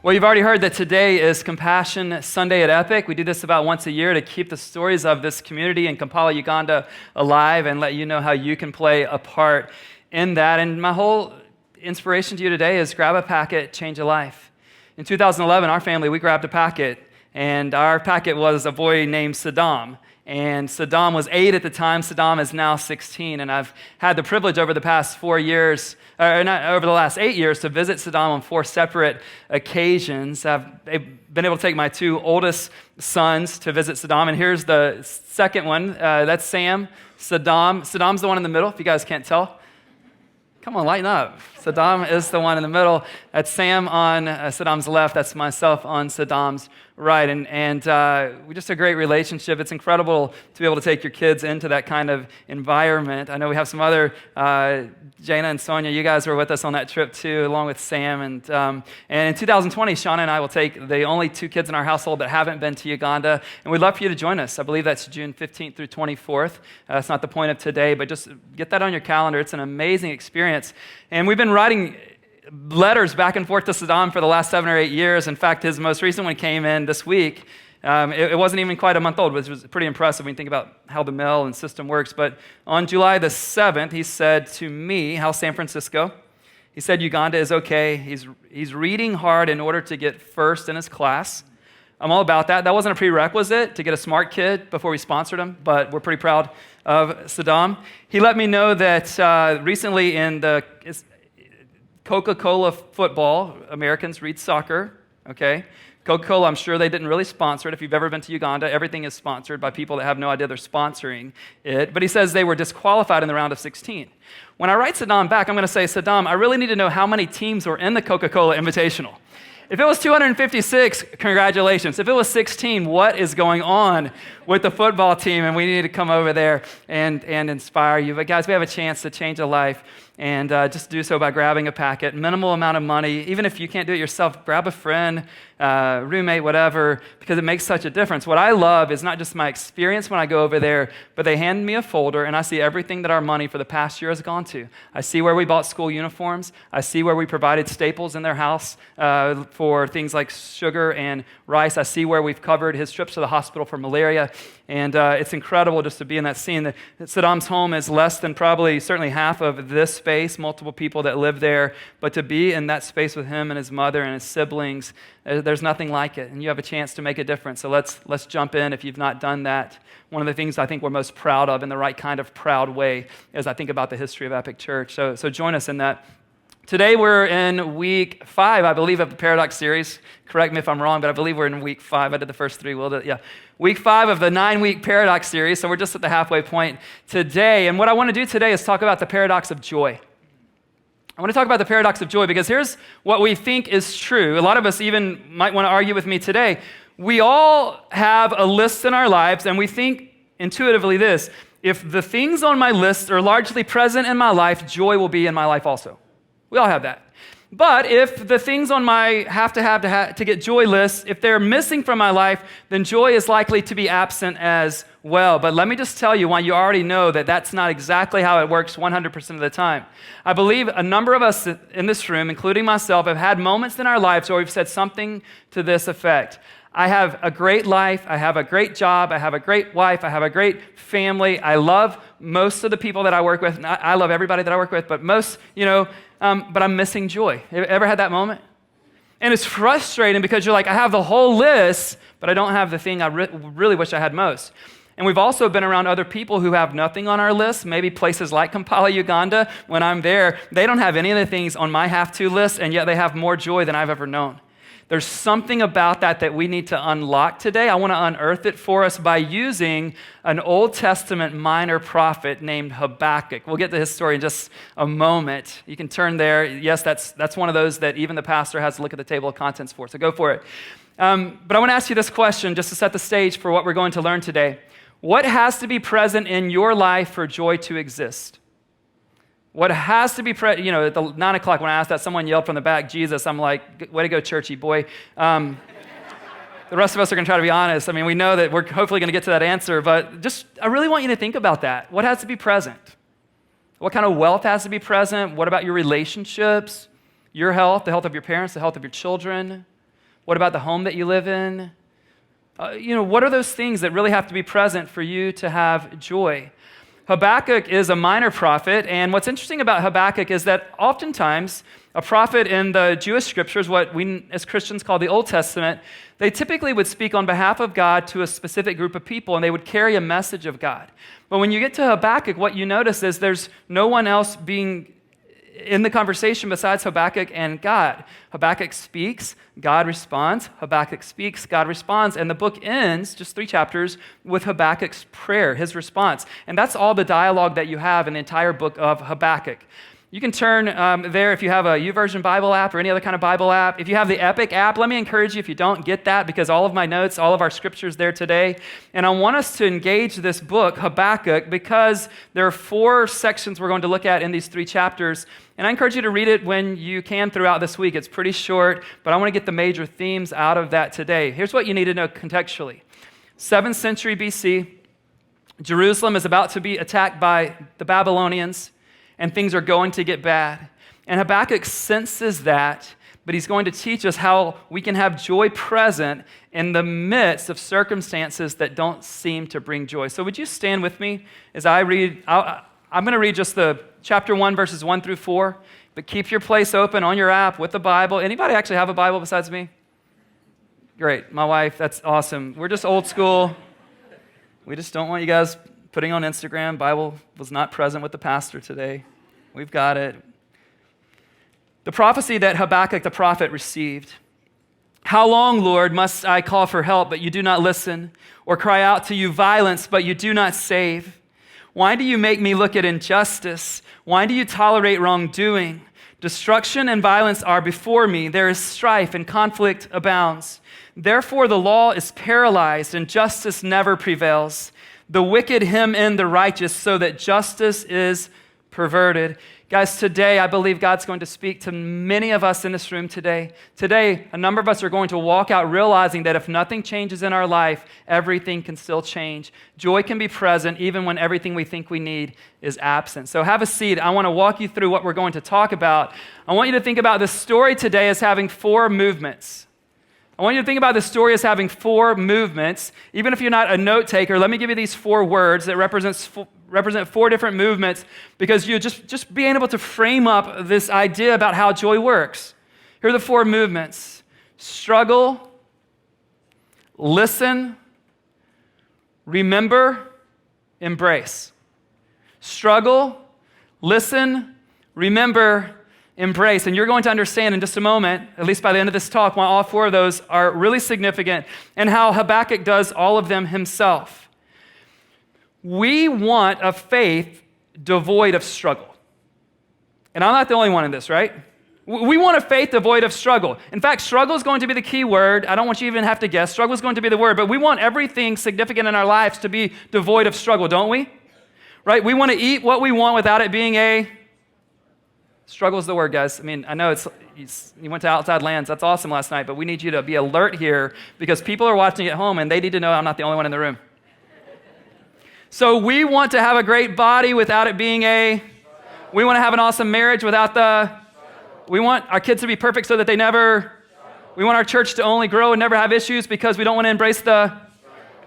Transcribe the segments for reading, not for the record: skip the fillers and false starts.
Well, you've already heard that today is Compassion Sunday at Epic. We do this about once a year to keep the stories of this community in Kampala, Uganda alive and let you know how you can play a part in that. And my whole inspiration to you today is grab a packet, change a life. In 2011, our family, we grabbed a packet, and our packet was a boy named Saddam. And Saddam was 8 at the time. Saddam is now 16. And I've had the privilege over the past 4 years, or not over the last 8 years, to visit Saddam on 4 separate occasions. I've been able to take my 2 oldest sons to visit Saddam. And here's the second one. That's Sam. Saddam's the one in the middle, if you guys can't tell. Come on, lighten up. Saddam is the one in the middle. That's Sam on Saddam's left. That's myself on Saddam's right. And we just a great relationship. It's incredible to be able to take your kids into that kind of environment. I know we have some other, Jana and Sonia, you guys were with us on that trip too, along with Sam. And in 2020, Shauna and I will take the only 2 kids in our household that haven't been to Uganda. And we'd love for you to join us. I believe that's June 15th through 24th. That's not the point of today, but just get that on your calendar. It's an amazing experience. And we've been writing letters back and forth to Saddam for the last 7 or 8 years. In fact, his most recent one came in this week. It wasn't even quite a month old, which was pretty impressive when you think about how the mail and system works. But on July the 7th, he said to me, how's San Francisco? He said Uganda is okay. He's reading hard in order to get first in his class. I'm all about that. That wasn't a prerequisite to get a smart kid before we sponsored him, but we're pretty proud of Saddam. He let me know that recently in the Coca-Cola football, Americans read soccer, okay? Coca-Cola, I'm sure they didn't really sponsor it. If you've ever been to Uganda, everything is sponsored by people that have no idea they're sponsoring it. But he says they were disqualified in the round of 16. When I write Saddam back, I'm going to say, Saddam, I really need to know how many teams were in the Coca-Cola Invitational. If it was 256, congratulations. If it was 16, what is going on with the football team? And we need to come over there and inspire you. But guys, we have a chance to change a life, and just do so by grabbing a packet, minimal amount of money. Even if you can't do it yourself, grab a friend, roommate, whatever, because it makes such a difference. What I love is not just my experience when I go over there, but they hand me a folder, and I see everything that our money for the past year has gone to. I see where we bought school uniforms. I see where we provided staples in their house for things like sugar and rice. I see where we've covered his trips to the hospital for malaria. And it's incredible just to be in that scene. Saddam's home is less than certainly half of this space, multiple people that live there. But to be in that space with him and his mother and his siblings, there's nothing like it. And you have a chance to make a difference. So let's jump in if you've not done that. One of the things I think we're most proud of in the right kind of proud way as I think about the history of Epic Church. So join us in that. Today we're in week 5, I believe, of the Paradox series. Correct me if I'm wrong, but I believe we're in week 5. I did the first 3. Week 5 of the 9-week Paradox series, so we're just at the halfway point today. And what I want to do today is talk about the paradox of joy. I want to talk about the paradox of joy because here's what we think is true. A lot of us even might want to argue with me today. We all have a list in our lives, and we think intuitively this: if the things on my list are largely present in my life, joy will be in my life also. We all have that. But if the things on my have to get joy list, if they're missing from my life, then joy is likely to be absent as well. But let me just tell you why you already know that that's not exactly how it works 100% of the time. I believe a number of us in this room, including myself, have had moments in our lives where we've said something to this effect: I have a great life, I have a great job, I have a great wife, I have a great family, I love most of the people that I work with, and I love everybody that I work with, but most, but I'm missing joy. Ever had that moment? And it's frustrating because you're like, I have the whole list, but I don't have the thing I really wish I had most. And we've also been around other people who have nothing on our list, maybe places like Kampala, Uganda. When I'm there, they don't have any of the things on my have-to list, and yet they have more joy than I've ever known. There's something about that we need to unlock today. I want to unearth it for us by using an Old Testament minor prophet named Habakkuk. We'll get to his story in just a moment. You can turn there. Yes, that's one of those that even the pastor has to look at the table of contents for, so go for it. But I want to ask you this question just to set the stage for what we're going to learn today. What has to be present in your life for joy to exist? What has to be present, at the 9 o'clock when I asked that, someone yelled from the back, Jesus. I'm like, way to go, churchy boy. The rest of us are going to try to be honest. I mean, we know that we're hopefully going to get to that answer, but I really want you to think about that. What has to be present? What kind of wealth has to be present? What about your relationships, your health, the health of your parents, the health of your children? What about the home that you live in? What are those things that really have to be present for you to have joy? Habakkuk is a minor prophet, and what's interesting about Habakkuk is that oftentimes a prophet in the Jewish scriptures, what we as Christians call the Old Testament, they typically would speak on behalf of God to a specific group of people, and they would carry a message of God. But when you get to Habakkuk, what you notice is there's no one else being in the conversation besides Habakkuk and God. Habakkuk speaks, God responds. Habakkuk speaks, God responds. And the book ends, just 3 chapters, with Habakkuk's prayer, his response. And that's all the dialogue that you have in the entire book of Habakkuk. You can turn there if you have a YouVersion Bible app or any other kind of Bible app. If you have the Epic app, let me encourage you if you don't get that, because all of my notes, all of our scriptures there today. And I want us to engage this book, Habakkuk, because there are 4 sections we're going to look at in these 3 chapters. And I encourage you to read it when you can throughout this week. It's pretty short, but I want to get the major themes out of that today. Here's what you need to know contextually. 7th century BC, Jerusalem is about to be attacked by the Babylonians, and things are going to get bad. And Habakkuk senses that, but he's going to teach us how we can have joy present in the midst of circumstances that don't seem to bring joy. So would you stand with me as I read? I'm going to read just the chapter 1, verses 1 through 4, but keep your place open on your app with the Bible. Anybody actually have a Bible besides me? Great. My wife, that's awesome. We're just old school. We just don't want you guys putting on Instagram, Bible was not present with the pastor today. We've got it. The prophecy that Habakkuk the prophet received. How long, Lord, must I call for help, but you do not listen, or cry out to you violence, but you do not save? Why do you make me look at injustice? Why do you tolerate wrongdoing? Destruction and violence are before me. There is strife and conflict abounds. Therefore the law is paralyzed and justice never prevails. The wicked hem in the righteous so that justice is perverted. Guys, today I believe God's going to speak to many of us in this room today. Today, a number of us are going to walk out realizing that if nothing changes in our life, everything can still change. Joy can be present even when everything we think we need is absent. So have a seat. I want to walk you through what we're going to talk about. I want you to think about this story today as having 4 movements. I want you to think about this story as having 4 movements. Even if you're not a note taker, let me give you these 4 words that represent 4 different movements, because you just being able to frame up this idea about how joy works. Here are the 4 movements: struggle, listen, remember, embrace. Struggle, listen, remember, embrace. And you're going to understand in just a moment, at least by the end of this talk, why all 4 of those are really significant and how Habakkuk does all of them himself. We want a faith devoid of struggle. And I'm not the only one in this, right? We want a faith devoid of struggle. In fact, struggle is going to be the key word. I don't want you to even have to guess. Struggle is going to be the word, but we want everything significant in our lives to be devoid of struggle, don't we? Right? We want to eat what we want without it being a... Struggle is the word, guys. I mean, I know you went to Outside Lands. That's awesome last night, but we need you to be alert here because people are watching at home and they need to know I'm not the only one in the room. So we want to have a great body without it being a... We want to have an awesome marriage without the... We want our kids to be perfect so that they never... We want our church to only grow and never have issues because we don't want to embrace the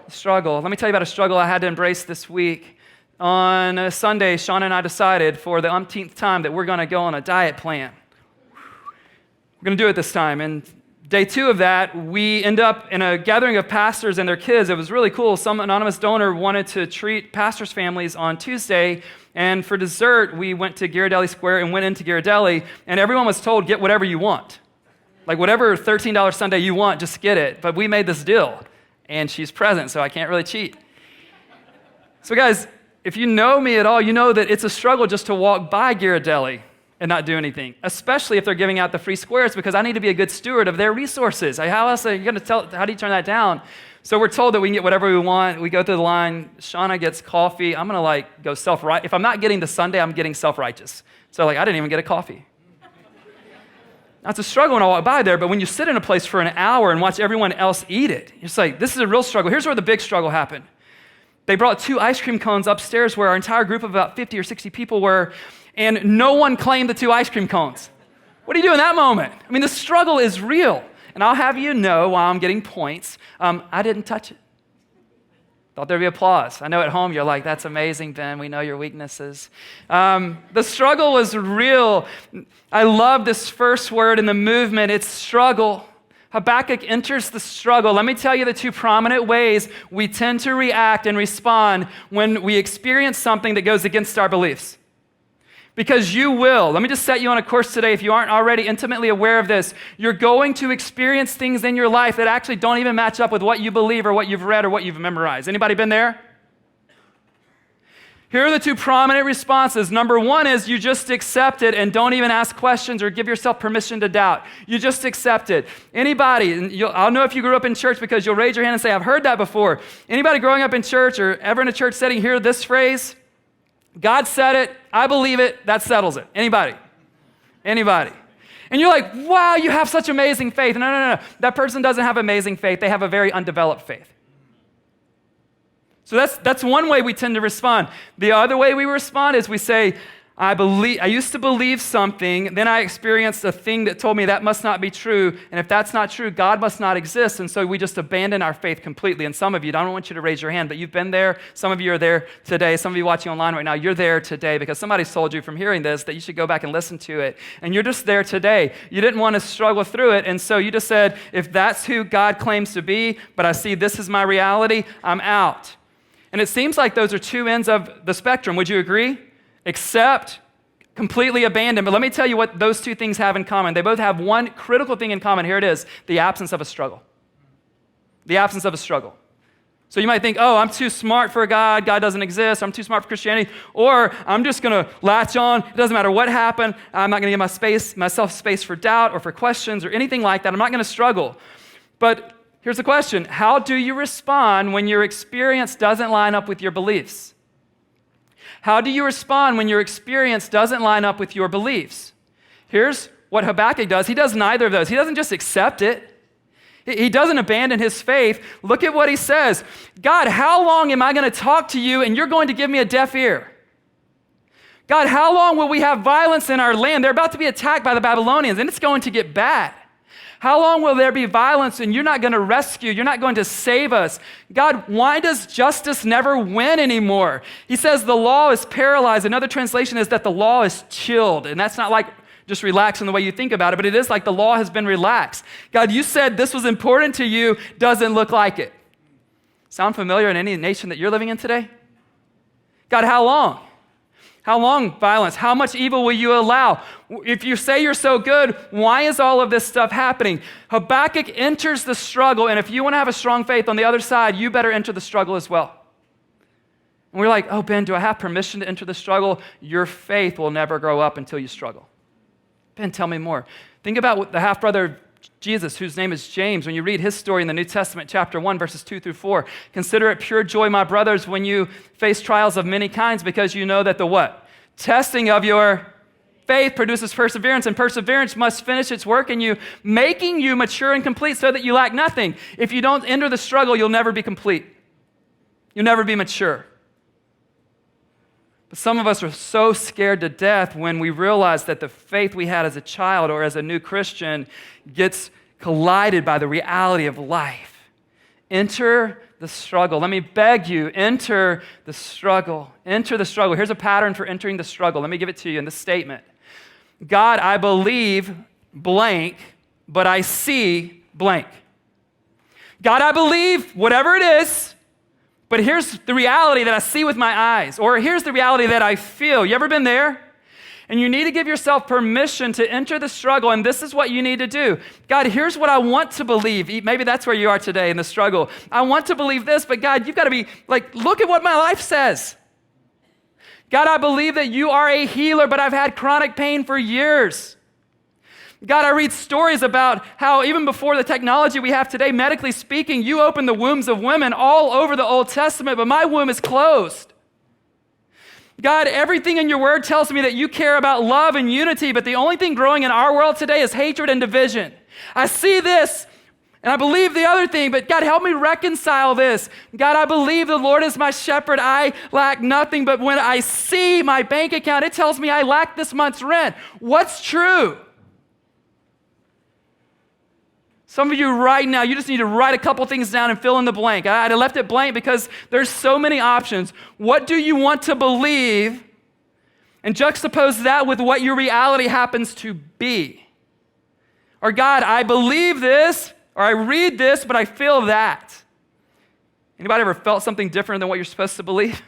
struggle. Let me tell you about a struggle I had to embrace this week. On a Sunday, Sean and I decided for the umpteenth time that we're going to go on a diet plan. We're going to do it this time. And day 2 of that, we end up in a gathering of pastors and their kids. It was really cool. Some anonymous donor wanted to treat pastors' families on Tuesday. And for dessert, we went to Ghirardelli Square and went into Ghirardelli. And everyone was told, get whatever you want. Like whatever $13 sundae you want, just get it. But we made this deal, and she's present, so I can't really cheat. So guys, if you know me at all, you know that it's a struggle just to walk by Ghirardelli and not do anything, especially if they're giving out the free squares, because I need to be a good steward of their resources. How else are you going to tell, how do you turn that down? So we're told that we can get whatever we want. We go through the line. Shauna gets coffee. I'm going to go self-righteous. If I'm not getting the sundae, I'm getting self-righteous. So I didn't even get a coffee. Now, it's a struggle when I walk by there, but when you sit in a place for an hour and watch everyone else eat it, you're just like, this is a real struggle. Here's where the big struggle happened. They brought 2 ice cream cones upstairs where our entire group of about 50 or 60 people were, and no one claimed the 2 ice cream cones. What do you do in that moment? I mean, the struggle is real. And I'll have you know, while I'm getting points, I didn't touch it. Thought there'd be applause. I know at home you're like, that's amazing, Ben. We know your weaknesses. The struggle was real. I love this first word in the movement. It's struggle. Habakkuk enters the struggle. Let me tell you the 2 prominent ways we tend to react and respond when we experience something that goes against our beliefs. Because you will. Let me just set you on a course today. If you aren't already intimately aware of this, you're going to experience things in your life that actually don't even match up with what you believe or what you've read or what you've memorized. Anybody been there? Here are the 2 prominent responses. Number 1 is you just accept it and don't even ask questions or give yourself permission to doubt. You just accept it. Anybody, and I'll know if you grew up in church because you'll raise your hand and say, I've heard that before. Anybody growing up in church or ever in a church setting hear this phrase? God said it, I believe it, that settles it. Anybody? Anybody? And you're like, wow, you have such amazing faith. No. That person doesn't have amazing faith. They have a very undeveloped faith. So that's one way we tend to respond. The other way we respond is we say, I used to believe something, then I experienced a thing that told me that must not be true, and if that's not true, God must not exist, and so we just abandon our faith completely. And some of you, I don't want you to raise your hand, but you've been there. Some of you are there today. Some of you watching online right now, you're there today because somebody's told you from hearing this that you should go back and listen to it, and you're just there today. You didn't want to struggle through it, and so you just said, if that's who God claims to be, but I see this is my reality, I'm out. And it seems like those are 2 ends of the spectrum. Would you agree? Accept, completely abandon. But let me tell you what those 2 things have in common. They both have one critical thing in common. Here it is, the absence of a struggle. The absence of a struggle. So you might think, oh, I'm too smart for God. God doesn't exist. I'm too smart for Christianity. Or I'm just going to latch on. It doesn't matter what happened. I'm not going to give myself space for doubt or for questions or anything like that. I'm not going to struggle. But here's the question. How do you respond when your experience doesn't line up with your beliefs? How do you respond when your experience doesn't line up with your beliefs? Here's what Habakkuk does. He does neither of those. He doesn't just accept it. He doesn't abandon his faith. Look at what he says. God, how long am I going to talk to you and you're going to give me a deaf ear? God, how long will we have violence in our land? They're about to be attacked by the Babylonians and it's going to get bad. How long will there be violence and you're not going to rescue? You're not going to save us. God, why does justice never win anymore? He says the law is paralyzed. Another translation is that the law is chilled. And that's not like just relax in the way you think about it, but it is like the law has been relaxed. God, you said this was important to you. Doesn't look like it. Sound familiar in any nation that you're living in today? God, how long? How long violence? How much evil will you allow? If you say you're so good, why is all of this stuff happening? Habakkuk enters the struggle, and if you want to have a strong faith on the other side, you better enter the struggle as well. And we're like, oh, Ben, do I have permission to enter the struggle? Your faith will never grow up until you struggle. Ben, tell me more. Think about the half-brother of Jesus, whose name is James. When you read his story in the New Testament, chapter 1, verses 2 through 4, consider it pure joy, my brothers, when you face trials of many kinds, because you know that the what? Testing of your faith produces perseverance, and perseverance must finish its work in you, making you mature and complete so that you lack nothing. If you don't enter the struggle, you'll never be complete. You'll never be mature. But some of us are so scared to death when we realize that the faith we had as a child or as a new Christian gets collided by the reality of life. Enter the struggle. Let me beg you, enter the struggle. Enter the struggle. Here's a pattern for entering the struggle. Let me give it to you in this statement. God, I believe blank, but I see blank. God, I believe whatever it is, but here's the reality that I see with my eyes, or here's the reality that I feel. You ever been there? And you need to give yourself permission to enter the struggle, and this is what you need to do. God, here's what I want to believe. Maybe that's where you are today in the struggle. I want to believe this, but God, you've got to be like, look at what my life says. God, I believe that you are a healer, but I've had chronic pain for years. God, I read stories about how even before the technology we have today, medically speaking, you opened the wombs of women all over the Old Testament, but my womb is closed. God, everything in your word tells me that you care about love and unity, but the only thing growing in our world today is hatred and division. I see this, and I believe the other thing, but God, help me reconcile this. God, I believe the Lord is my shepherd. I lack nothing, but when I see my bank account, it tells me I lack this month's rent. What's true? Some of you right now, you just need to write a couple things down and fill in the blank. I left it blank because there's so many options. What do you want to believe? And juxtapose that with what your reality happens to be. Or God, I believe this, or I read this, but I feel that. Anybody ever felt something different than what you're supposed to believe?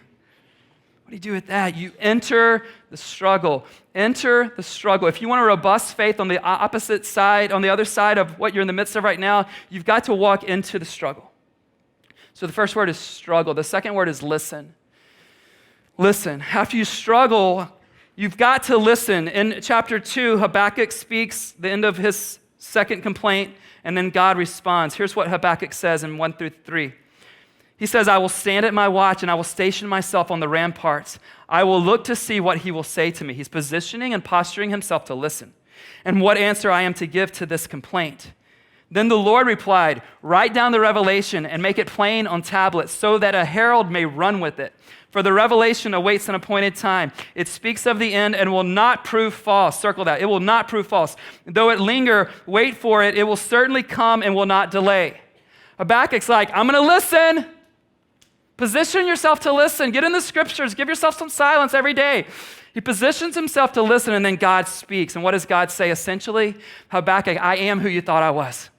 What do you do with that? You enter the struggle. Enter the struggle. If you want a robust faith on the opposite side, on the other side of what you're in the midst of right now, you've got to walk into the struggle. So the first word is struggle. The second word is listen. Listen. After you struggle, you've got to listen. In chapter 2, Habakkuk speaks the end of his second complaint, and then God responds. Here's what Habakkuk says in 1 through 3. He says, I will stand at my watch and I will station myself on the ramparts. I will look to see what he will say to me. He's positioning and posturing himself to listen. And what answer I am to give to this complaint. Then the Lord replied, write down the revelation and make it plain on tablets so that a herald may run with it. For the revelation awaits an appointed time. It speaks of the end and will not prove false. Circle that. It will not prove false. Though it linger, wait for it. It will certainly come and will not delay. Habakkuk's like, I'm going to listen. Position yourself to listen. Get in the scriptures. Give yourself some silence every day. He positions himself to listen, and then God speaks. And what does God say essentially? Habakkuk, I am who you thought I was.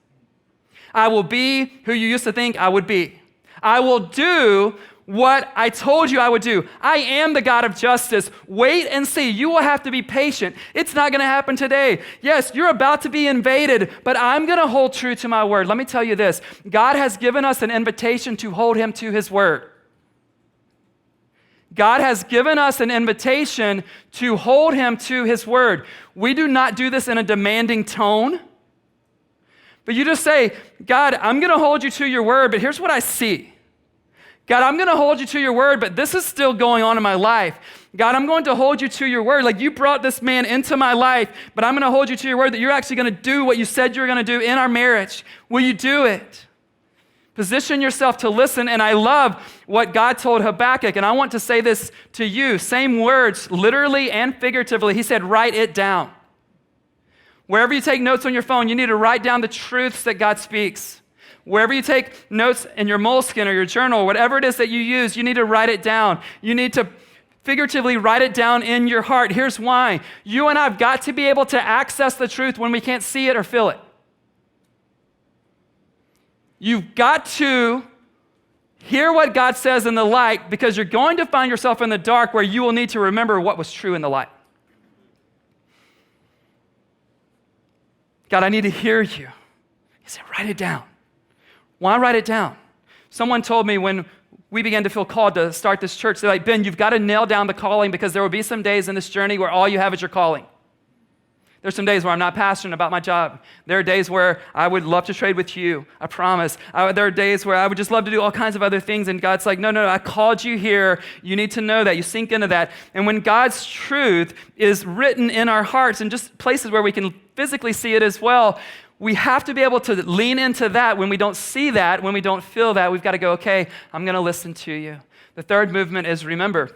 I will be who you used to think I would be. I will do what I told you I would do. I am the God of justice. Wait and see. You will have to be patient. It's not going to happen today. Yes, you're about to be invaded, but I'm going to hold true to my word. Let me tell you this. God has given us an invitation to hold him to his word. God has given us an invitation to hold him to his word. We do not do this in a demanding tone, but you just say, God, I'm going to hold you to your word, but here's what I see. God, I'm going to hold you to your word, but this is still going on in my life. God, I'm going to hold you to your word. Like you brought this man into my life, but I'm going to hold you to your word that you're actually going to do what you said you were going to do in our marriage. Will you do it? Position yourself to listen, and I love what God told Habakkuk, and I want to say this to you. Same words, literally and figuratively. He said, write it down. Wherever you take notes on your phone, you need to write down the truths that God speaks. Wherever you take notes in your moleskin or your journal, whatever it is that you use, you need to write it down. You need to figuratively write it down in your heart. Here's why. You and I have got to be able to access the truth when we can't see it or feel it. You've got to hear what God says in the light because you're going to find yourself in the dark where you will need to remember what was true in the light. God, I need to hear you. He said, write it down. Why write it down? Someone told me when we began to feel called to start this church, they're like, Ben, you've got to nail down the calling because there will be some days in this journey where all you have is your calling. There's some days where I'm not passionate about my job. There are days where I would love to trade with you, I promise. There are days where I would just love to do all kinds of other things, and God's like, no, I called you here. You need to know that. You sink into that. And when God's truth is written in our hearts and just places where we can physically see it as well, we have to be able to lean into that. When we don't see that, when we don't feel that, we've got to go, okay, I'm going to listen to you. The third movement is remember.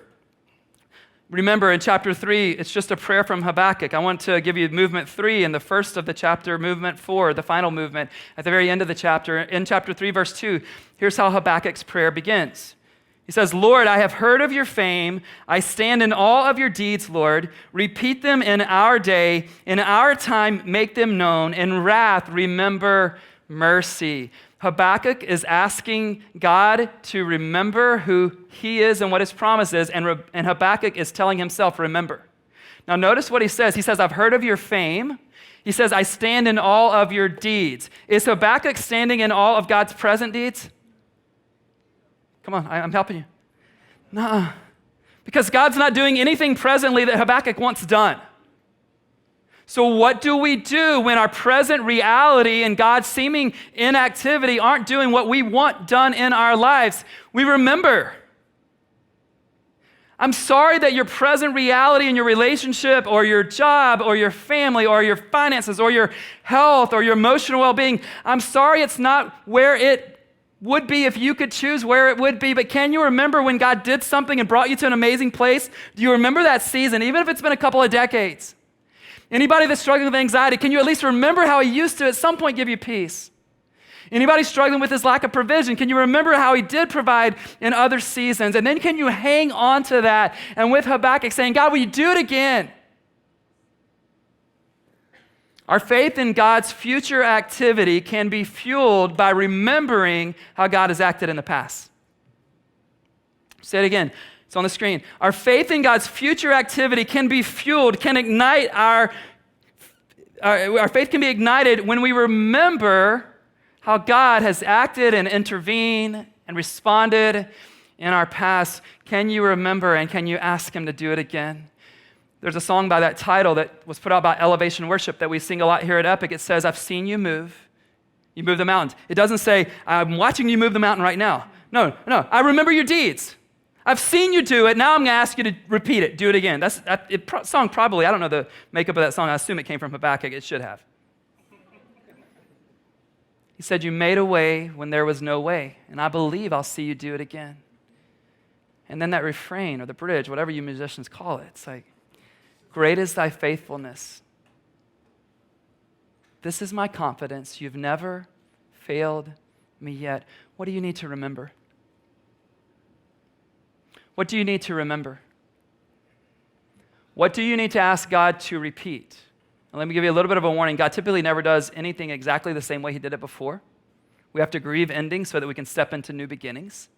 Remember, in chapter 3, it's just a prayer from Habakkuk. I want to give you movement 3 in the first of the chapter, movement 4, the final movement at the very end of the chapter. In chapter 3, verse 2, here's how Habakkuk's prayer begins. He says, Lord, I have heard of your fame. I stand in awe of your deeds, Lord. Repeat them in our day. In our time, make them known. In wrath, remember mercy. Habakkuk is asking God to remember who he is and what his promise is, and Habakkuk is telling himself, remember. Now notice what he says. He says, I've heard of your fame. He says, I stand in all of your deeds. Is Habakkuk standing in all of God's present deeds? Come on, I'm helping you. Nuh-uh. Because God's not doing anything presently that Habakkuk wants done. So what do we do when our present reality and God's seeming inactivity aren't doing what we want done in our lives? We remember. I'm sorry that your present reality in your relationship or your job or your family or your finances or your health or your emotional well-being, I'm sorry it's not where it would be if you could choose where it would be, but can you remember when God did something and brought you to an amazing place? Do you remember that season, even if it's been a couple of decades? Anybody that's struggling with anxiety, can you at least remember how he used to at some point give you peace? Anybody struggling with his lack of provision, can you remember how he did provide in other seasons? And then can you hang on to that? And with Habakkuk saying, God, will you do it again? Our faith in God's future activity can be fueled by remembering how God has acted in the past. Say it again. It's on the screen. Our faith in God's future activity can be fueled, can ignite our faith can be ignited when we remember how God has acted and intervened and responded in our past. Can you remember and can you ask him to do it again? There's a song by that title that was put out by Elevation Worship that we sing a lot here at Epic. It says, I've seen you move. You move the mountains. It doesn't say, I'm watching you move the mountain right now. No. I remember your deeds. I've seen you do it. Now I'm going to ask you to repeat it. Do it again. Song probably, I don't know the makeup of that song. I assume it came from Habakkuk. It should have. He said, you made a way when there was no way, and I believe I'll see you do it again. And then that refrain or the bridge, whatever you musicians call it, it's like, great is thy faithfulness. This is my confidence. You've never failed me yet. What do you need to remember? What do you need to remember? What do you need to ask God to repeat? And let me give you a little bit of a warning. God typically never does anything exactly the same way he did it before. We have to grieve endings so that we can step into new beginnings.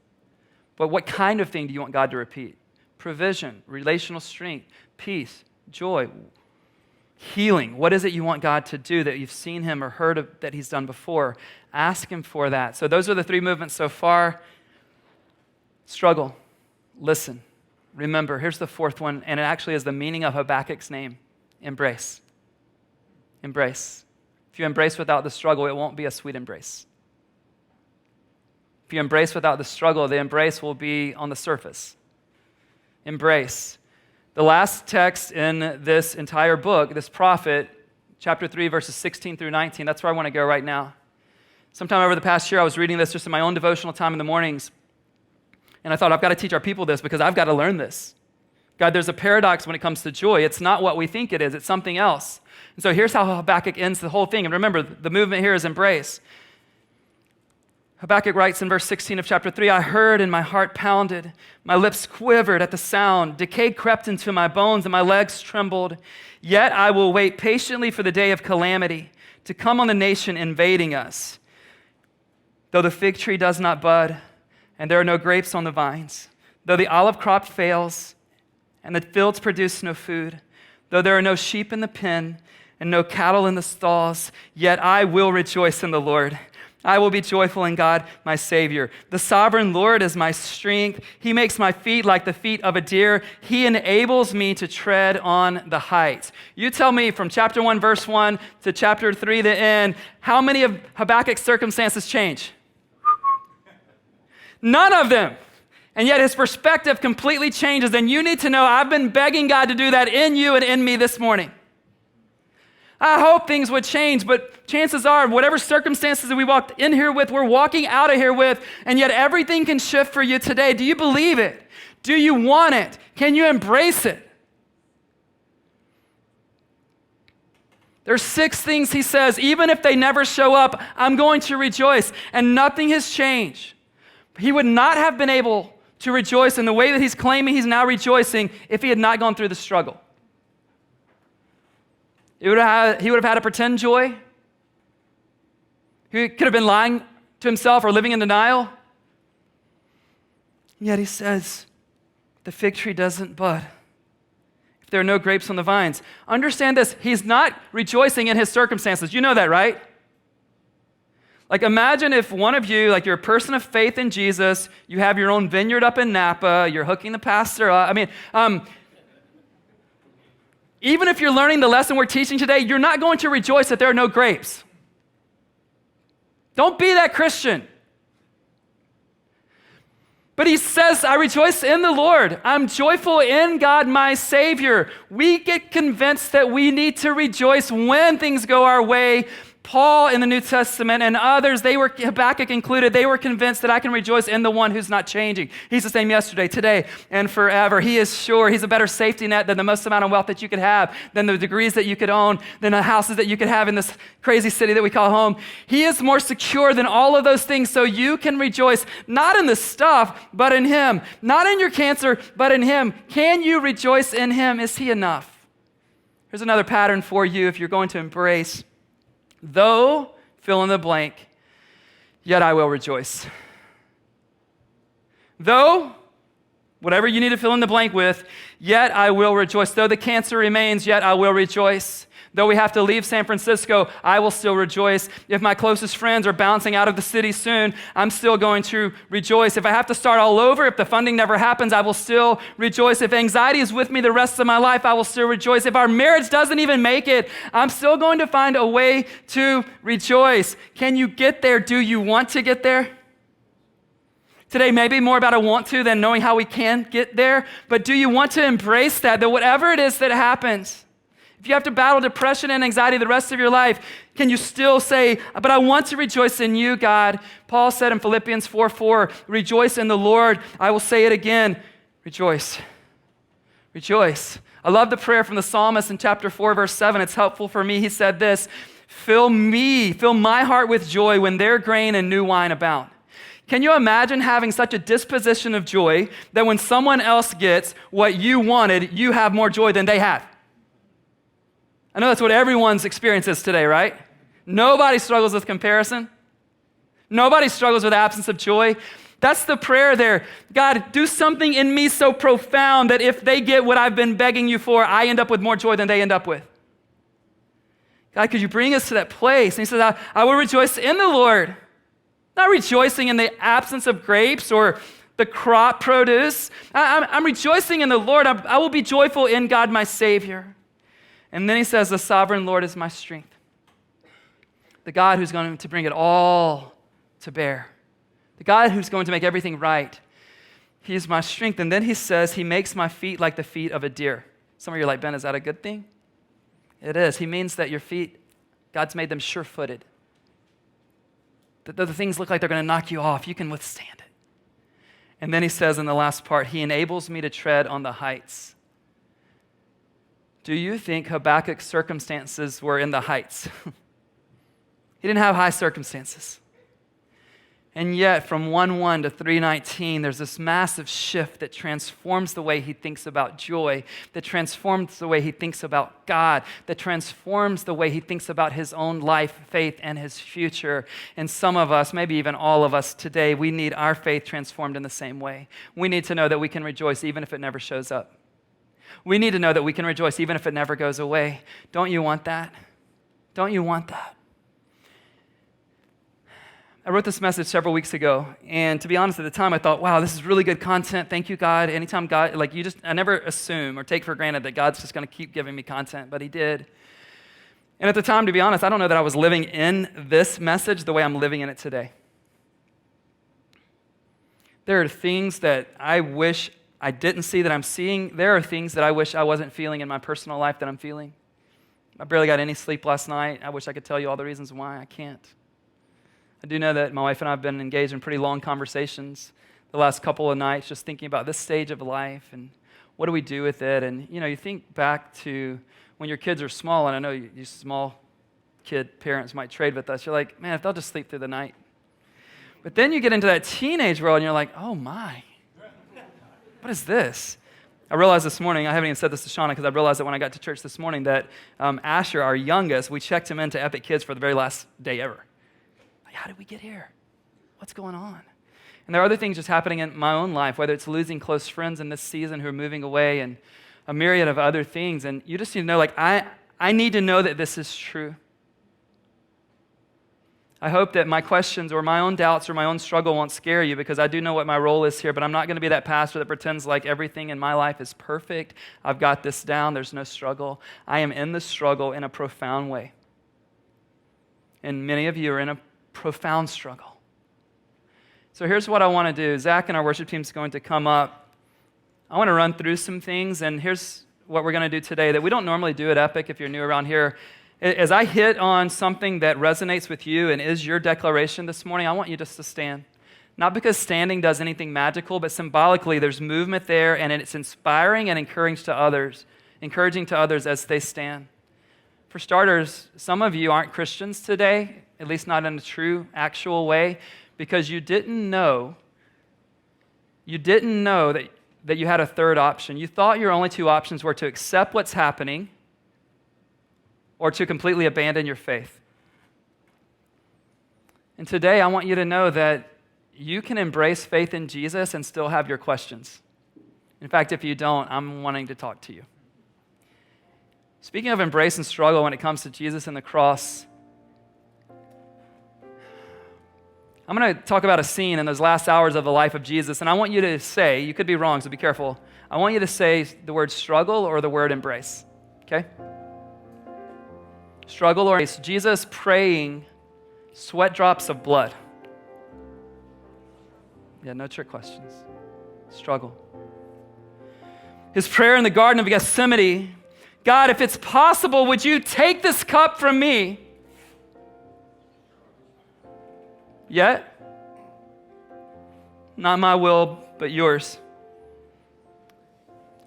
But what kind of thing do you want God to repeat? Provision, relational strength, peace, joy, healing. What is it you want God to do that you've seen him or heard of that he's done before? Ask him for that. So those are the three movements so far. Struggle. Listen, remember. Here's the fourth one, and it actually is the meaning of Habakkuk's name. Embrace. Embrace. If you embrace without the struggle, it won't be a sweet embrace. If you embrace without the struggle, the embrace will be on the surface. Embrace. The last text in this entire book, this prophet, chapter 3, verses 16 through 19, that's where I want to go right now. Sometime over the past year, I was reading this just in my own devotional time in the mornings. And I thought, I've got to teach our people this because I've got to learn this. God, there's a paradox when it comes to joy. It's not what we think it is. It's something else. And so here's how Habakkuk ends the whole thing. And remember, the movement here is embrace. Habakkuk writes in verse 16 of chapter 3, I heard and my heart pounded. My lips quivered at the sound. Decay crept into my bones and my legs trembled. Yet I will wait patiently for the day of calamity to come on the nation invading us. Though the fig tree does not bud, and there are no grapes on the vines, though the olive crop fails, and the fields produce no food, though there are no sheep in the pen, and no cattle in the stalls, yet I will rejoice in the Lord. I will be joyful in God, my Savior. The sovereign Lord is my strength. He makes my feet like the feet of a deer. He enables me to tread on the heights. You tell me from chapter 1, verse 1 to chapter 3, the end, how many of Habakkuk's circumstances change? None of them. And yet his perspective completely changes. And you need to know I've been begging God to do that in you and in me this morning. I hope things would change, but chances are, whatever circumstances that we walked in here with, we're walking out of here with, and yet everything can shift for you today. Do you believe it? Do you want it? Can you embrace it? There's 6 things he says, even if they never show up, I'm going to rejoice, and nothing has changed. He would not have been able to rejoice in the way that he's claiming he's now rejoicing if he had not gone through the struggle. He would have had a pretend joy. He could have been lying to himself or living in denial. And yet he says, the fig tree doesn't bud. If if there are no grapes on the vines. Understand this, he's not rejoicing in his circumstances. You know that, right? Like imagine if one of you, like you're a person of faith in Jesus, you have your own vineyard up in Napa, you're hooking the pastor up. Even if you're learning the lesson we're teaching today, you're not going to rejoice that there are no grapes. Don't be that Christian. But he says, I rejoice in the Lord. I'm joyful in God, my Savior. We get convinced that we need to rejoice when things go our way. Paul in the New Testament and others, Habakkuk included, they were convinced that I can rejoice in the one who's not changing. He's the same yesterday, today, and forever. He is sure. He's a better safety net than the most amount of wealth that you could have, than the degrees that you could own, than the houses that you could have in this crazy city that we call home. He is more secure than all of those things, so you can rejoice not in the stuff, but in him. Not in your cancer, but in him. Can you rejoice in him? Is he enough? Here's another pattern for you if you're going to embrace. Though, fill in the blank, yet I will rejoice. Though, whatever you need to fill in the blank with, yet I will rejoice. Though the cancer remains, yet I will rejoice. Though we have to leave San Francisco, I will still rejoice. If my closest friends are bouncing out of the city soon, I'm still going to rejoice. If I have to start all over, if the funding never happens, I will still rejoice. If anxiety is with me the rest of my life, I will still rejoice. If our marriage doesn't even make it, I'm still going to find a way to rejoice. Can you get there? Do you want to get there? Today may be more about a want to than knowing how we can get there, but do you want to embrace that whatever it is that happens, if you have to battle depression and anxiety the rest of your life, can you still say, but I want to rejoice in you, God? Paul said in Philippians 4:4, rejoice in the Lord. I will say it again, rejoice. Rejoice. I love the prayer from the psalmist in chapter 4, verse 7. It's helpful for me. He said this, fill my heart with joy when their grain and new wine abound. Can you imagine having such a disposition of joy that when someone else gets what you wanted, you have more joy than they have? I know that's what everyone's experience is today, right? Nobody struggles with comparison. Nobody struggles with absence of joy. That's the prayer there. God, do something in me so profound that if they get what I've been begging you for, I end up with more joy than they end up with. God, could you bring us to that place? And he says, I will rejoice in the Lord. Not rejoicing in the absence of grapes or the crop produce. I'm rejoicing in the Lord. I will be joyful in God, my Savior. And then he says, the sovereign Lord is my strength. The God who's going to bring it all to bear. The God who's going to make everything right. He is my strength. And then he says, he makes my feet like the feet of a deer. Some of you are like, Ben, is that a good thing? It is. He means that your feet, God's made them sure-footed. That the things look like they're going to knock you off, you can withstand it. And then he says in the last part, he enables me to tread on the heights. Do you think Habakkuk's circumstances were in the heights? He didn't have high circumstances. And yet, from 1:1 to 3:19, there's this massive shift that transforms the way he thinks about joy, that transforms the way he thinks about God, that transforms the way he thinks about his own life, faith, and his future. And some of us, maybe even all of us today, we need our faith transformed in the same way. We need to know that we can rejoice even if it never shows up. We need to know that we can rejoice even if it never goes away. Don't you want that? Don't you want that? I wrote this message several weeks ago, and to be honest, at the time I thought, wow, this is really good content. Thank you, God. Anytime God, I never assume or take for granted that God's just going to keep giving me content, but he did. And at the time, to be honest, I don't know that I was living in this message the way I'm living in it today. There are things that I wish I didn't see that I'm seeing. There are things that I wish I wasn't feeling in my personal life that I'm feeling. I barely got any sleep last night. I wish I could tell you all the reasons why. I can't. I do know that my wife and I have been engaged in pretty long conversations the last couple of nights, just thinking about this stage of life and what do we do with it. And, you think back to when your kids are small, and I know you small kid parents might trade with us. You're like, man, if they'll just sleep through the night. But then you get into that teenage world, and you're like, oh, my. What is this? I realized this morning, I haven't even said this to Shauna because I realized that when I got to church this morning that Asher, our youngest, we checked him into Epic Kids for the very last day ever. Like, how did we get here? What's going on? And there are other things just happening in my own life, whether it's losing close friends in this season who are moving away and a myriad of other things. And you just need to know, like, I need to know that this is true. I hope that my questions or my own doubts or my own struggle won't scare you, because I do know what my role is here, but I'm not going to be that pastor that pretends like everything in my life is perfect. I've got this down. There's no struggle. I am in the struggle in a profound way. And many of you are in a profound struggle. So here's what I want to do. Zach and our worship team is going to come up. I want to run through some things, and here's what we're going to do today that we don't normally do at Epic if you're new around here. As I hit on something that resonates with you and is your declaration this morning, I want you just to stand. Not because standing does anything magical, but symbolically there's movement there, and it's inspiring and encouraging to others as they stand. For starters, some of you aren't Christians today, at least not in a true, actual way, because you didn't know that you had a third option. You thought your only two options were to accept what's happening or to completely abandon your faith. And today, I want you to know that you can embrace faith in Jesus and still have your questions. In fact, if you don't, I'm wanting to talk to you. Speaking of embrace and struggle when it comes to Jesus and the cross, I'm going to talk about a scene in those last hours of the life of Jesus, and I want you to say, you could be wrong, so be careful. I want you to say the word struggle or the word embrace, okay? Struggle or embrace. Jesus praying, sweat drops of blood. Yeah, no trick questions. Struggle. His prayer in the Garden of Gethsemane, God, if it's possible, would you take this cup from me? Yet, not my will, but yours.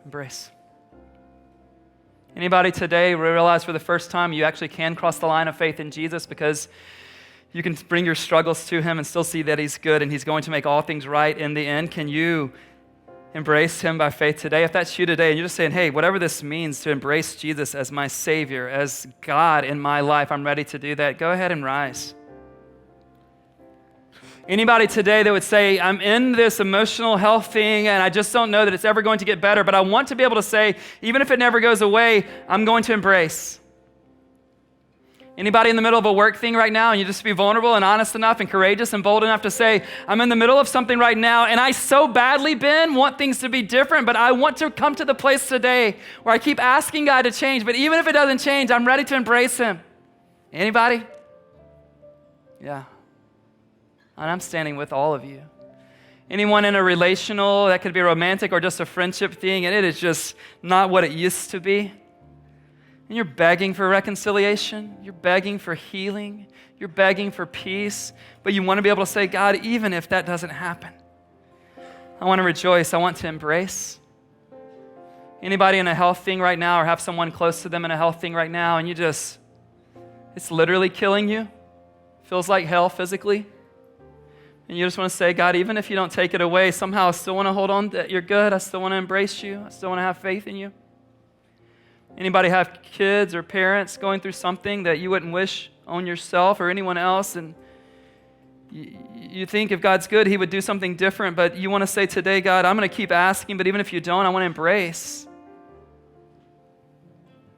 Embrace. Anybody today realize for the first time you actually can cross the line of faith in Jesus, because you can bring your struggles to him and still see that he's good and he's going to make all things right in the end? Can you embrace him by faith today? If that's you today and you're just saying, hey, whatever this means to embrace Jesus as my Savior, as God in my life, I'm ready to do that, go ahead and rise. Anybody today that would say, I'm in this emotional health thing and I just don't know that it's ever going to get better, but I want to be able to say, even if it never goes away, I'm going to embrace. Anybody in the middle of a work thing right now and you just be vulnerable and honest enough and courageous and bold enough to say, I'm in the middle of something right now and I so badly, Ben, want things to be different, but I want to come to the place today where I keep asking God to change, but even if it doesn't change, I'm ready to embrace him. Anybody? Yeah. And I'm standing with all of you. Anyone in a relational, that could be romantic or just a friendship thing, and it is just not what it used to be. And you're begging for reconciliation. You're begging for healing. You're begging for peace. But you want to be able to say, God, even if that doesn't happen, I want to rejoice. I want to embrace. Anybody in a health thing right now or have someone close to them in a health thing right now, and it's literally killing you? Feels like hell physically? And you just want to say, God, even if you don't take it away, somehow I still want to hold on that you're good. I still want to embrace you. I still want to have faith in you. Anybody have kids or parents going through something that you wouldn't wish on yourself or anyone else? And you think if God's good, he would do something different, but you want to say today, God, I'm going to keep asking, but even if you don't, I want to embrace.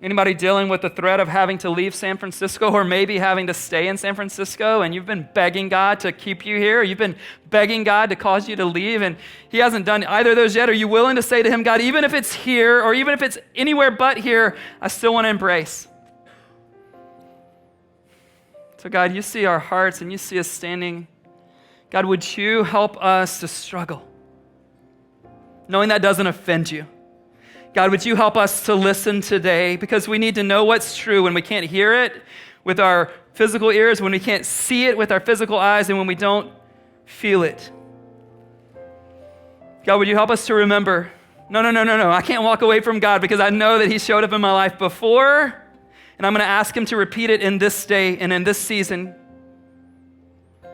Anybody dealing with the threat of having to leave San Francisco or maybe having to stay in San Francisco and you've been begging God to keep you here, or you've been begging God to cause you to leave and he hasn't done either of those yet? Are you willing to say to him, God, even if it's here or even if it's anywhere but here, I still want to embrace? So God, you see our hearts and you see us standing. God, would you help us to struggle, knowing that doesn't offend you? God, would you help us to listen today, because we need to know what's true when we can't hear it with our physical ears, when we can't see it with our physical eyes, and when we don't feel it. God, would you help us to remember, no, I can't walk away from God because I know that he showed up in my life before, and I'm going to ask him to repeat it in this day and in this season.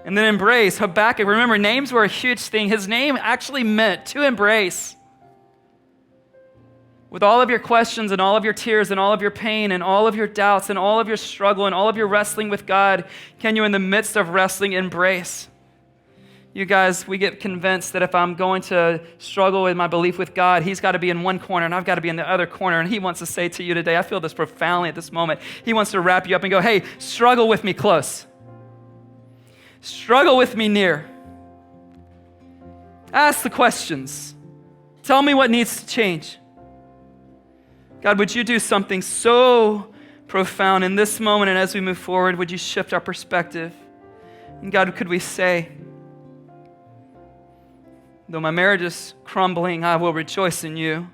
And then embrace. Habakkuk, remember, names were a huge thing. His name actually meant to embrace. With all of your questions and all of your tears and all of your pain and all of your doubts and all of your struggle and all of your wrestling with God, can you, in the midst of wrestling, embrace? You guys, we get convinced that if I'm going to struggle with my belief with God, he's got to be in one corner and I've got to be in the other corner. And he wants to say to you today, I feel this profoundly at this moment. He wants to wrap you up and go, hey, struggle with me close. Struggle with me near. Ask the questions. Tell me what needs to change. God, would you do something so profound in this moment, and as we move forward, would you shift our perspective? And God, could we say, though my marriage is crumbling, I will rejoice in you.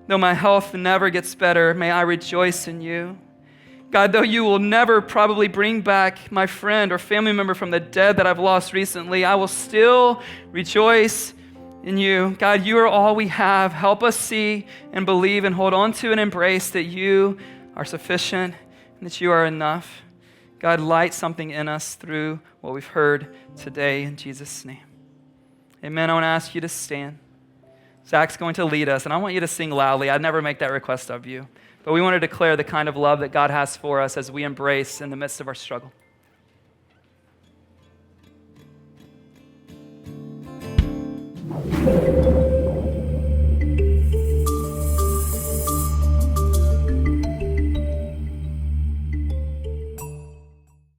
Though my health never gets better, may I rejoice in you. God, though you will never probably bring back my friend or family member from the dead that I've lost recently, I will still rejoice in you. God, you are all we have. Help us see and believe and hold on to and embrace that you are sufficient and that you are enough. God, light something in us through what we've heard today in Jesus' name. Amen. I want to ask you to stand. Zach's going to lead us, and I want you to sing loudly. I'd never make that request of you. But we want to declare the kind of love that God has for us as we embrace in the midst of our struggle.